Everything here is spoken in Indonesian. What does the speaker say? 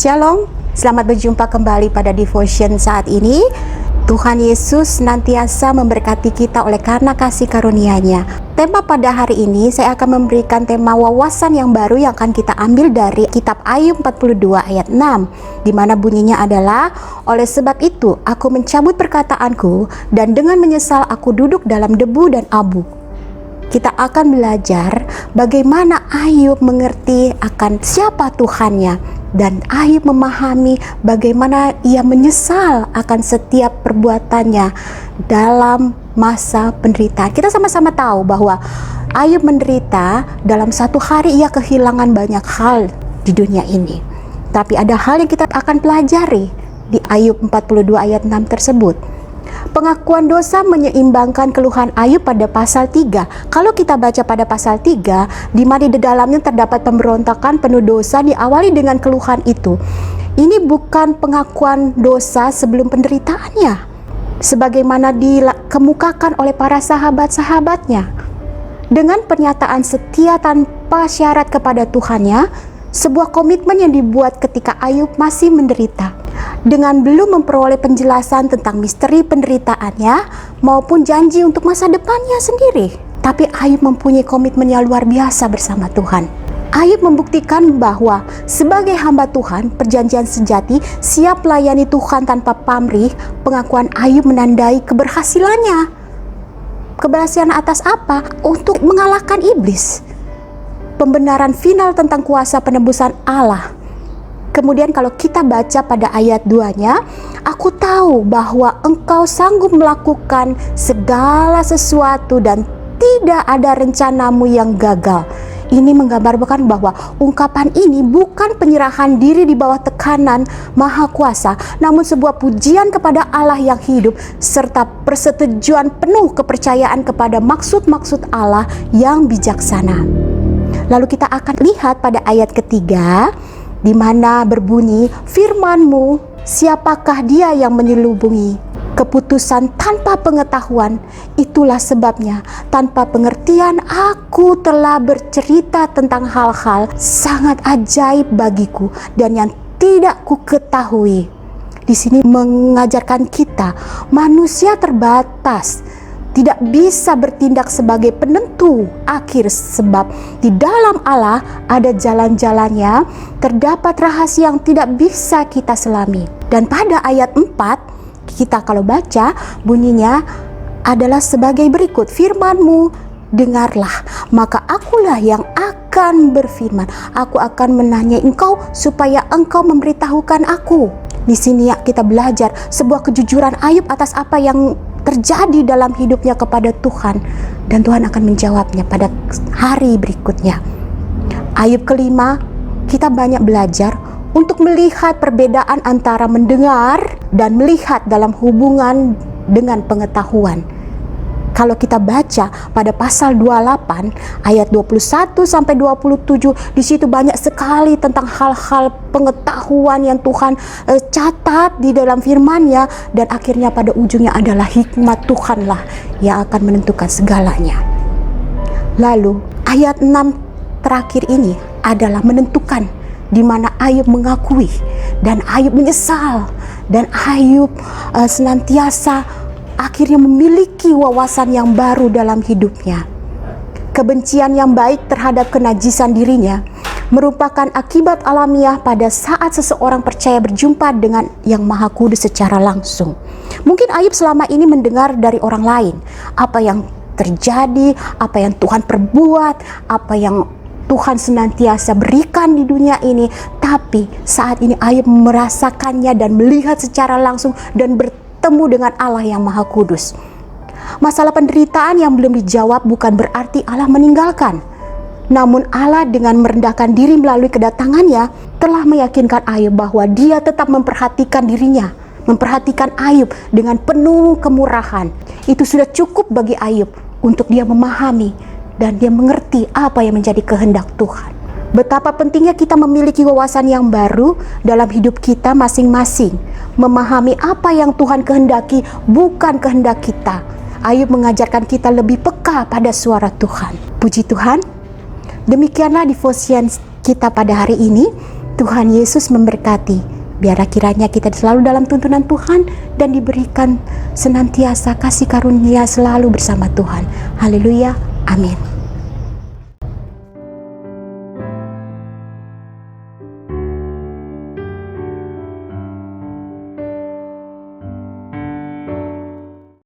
Shalom, selamat berjumpa kembali pada devotion saat ini. Tuhan Yesus senantiasa memberkati kita oleh karena kasih karunia-Nya. Tema pada hari ini saya akan memberikan tema wawasan yang baru yang akan kita ambil dari kitab Ayub 42 ayat 6, di mana bunyinya adalah, oleh sebab itu aku mencabut perkataanku dan dengan menyesal aku duduk dalam debu dan abu. Kita akan belajar bagaimana Ayub mengerti akan siapa Tuhannya, dan Ayub memahami bagaimana ia menyesal akan setiap perbuatannya dalam masa penderitaan. Kita sama-sama tahu bahwa Ayub menderita dalam satu hari, ia kehilangan banyak hal di dunia ini. Tapi ada hal yang kita akan pelajari di Ayub 42 ayat 6 tersebut. Pengakuan dosa menyeimbangkan keluhan Ayub pada pasal 3. Kalau kita baca pada pasal 3, di mana di dalamnya terdapat pemberontakan penuh dosa diawali dengan keluhan itu. Ini bukan pengakuan dosa sebelum penderitaannya, sebagaimana dikemukakan oleh para sahabat-sahabatnya. Dengan pernyataan setia tanpa syarat kepada Tuhannya, sebuah komitmen yang dibuat ketika Ayub masih menderita, dengan belum memperoleh penjelasan tentang misteri penderitaannya maupun janji untuk masa depannya sendiri. Tapi Ayub mempunyai komitmen yang luar biasa bersama Tuhan. Ayub membuktikan bahwa sebagai hamba Tuhan, perjanjian sejati, siap melayani Tuhan tanpa pamrih. Pengakuan Ayub menandai keberhasilannya. Keberhasilan atas apa? Untuk mengalahkan iblis. Pembenaran final tentang kuasa penebusan Allah. Kemudian kalau kita baca pada ayat 2-nya, aku tahu bahwa engkau sanggup melakukan segala sesuatu dan tidak ada rencanamu yang gagal. Ini menggambarkan bahwa ungkapan ini bukan penyerahan diri di bawah tekanan Maha Kuasa, namun sebuah pujian kepada Allah yang hidup, serta persetujuan penuh kepercayaan kepada maksud-maksud Allah yang bijaksana. Lalu kita akan lihat pada ayat ketiga, di mana berbunyi, firman-Mu, siapakah dia yang menyelubungi keputusan tanpa pengetahuan? Itulah sebabnya tanpa pengertian aku telah bercerita tentang hal-hal sangat ajaib bagiku dan yang tidak ku ketahui. Di sini mengajarkan kita manusia terbatas, tidak bisa bertindak sebagai penentu akhir, sebab di dalam Allah ada jalan-jalannya, terdapat rahasia yang tidak bisa kita selami. Dan pada ayat 4, kita kalau baca bunyinya adalah sebagai berikut, firman-Mu dengarlah, maka akulah yang akan berfirman. Aku akan menanyai engkau supaya engkau memberitahukan aku. Di sini kita belajar sebuah kejujuran Ayub atas apa yang terjadi dalam hidupnya kepada Tuhan, dan Tuhan akan menjawabnya pada hari berikutnya. Ayub kelima, kita banyak belajar untuk melihat perbedaan antara mendengar dan melihat dalam hubungan dengan pengetahuan. Kalau kita baca pada pasal 28 ayat 21 sampai 27, di situ banyak sekali tentang hal-hal pengetahuan yang Tuhan catat di dalam firman-Nya, dan akhirnya pada ujungnya adalah hikmat Tuhanlah yang akan menentukan segalanya. Lalu ayat 6 terakhir ini adalah menentukan, di mana Ayub mengakui dan Ayub menyesal, dan Ayub senantiasa akhirnya memiliki wawasan yang baru dalam hidupnya. Kebencian yang baik terhadap kenajisan dirinya merupakan akibat alamiah pada saat seseorang percaya berjumpa dengan Yang Maha Kudus secara langsung. Mungkin Ayub selama ini mendengar dari orang lain apa yang terjadi, apa yang Tuhan perbuat, apa yang Tuhan senantiasa berikan di dunia ini. Tapi saat ini Ayub merasakannya dan melihat secara langsung dan bertemu dengan Allah yang Maha Kudus. Masalah penderitaan yang belum dijawab bukan berarti Allah meninggalkan. Namun Allah dengan merendahkan diri melalui kedatangannya telah meyakinkan Ayub bahwa Dia tetap memperhatikan dirinya, memperhatikan Ayub dengan penuh kemurahan. Itu sudah cukup bagi Ayub untuk dia memahami dan dia mengerti apa yang menjadi kehendak Tuhan. Betapa pentingnya kita memiliki wawasan yang baru dalam hidup kita masing-masing, memahami apa yang Tuhan kehendaki, bukan kehendak kita. Ayub mengajarkan kita lebih peka pada suara Tuhan. Puji Tuhan. Demikianlah devotion kita pada hari ini. Tuhan Yesus memberkati. Biarlah kiranya kita selalu dalam tuntunan Tuhan dan diberikan senantiasa kasih karunia selalu bersama Tuhan. Haleluya. Amin.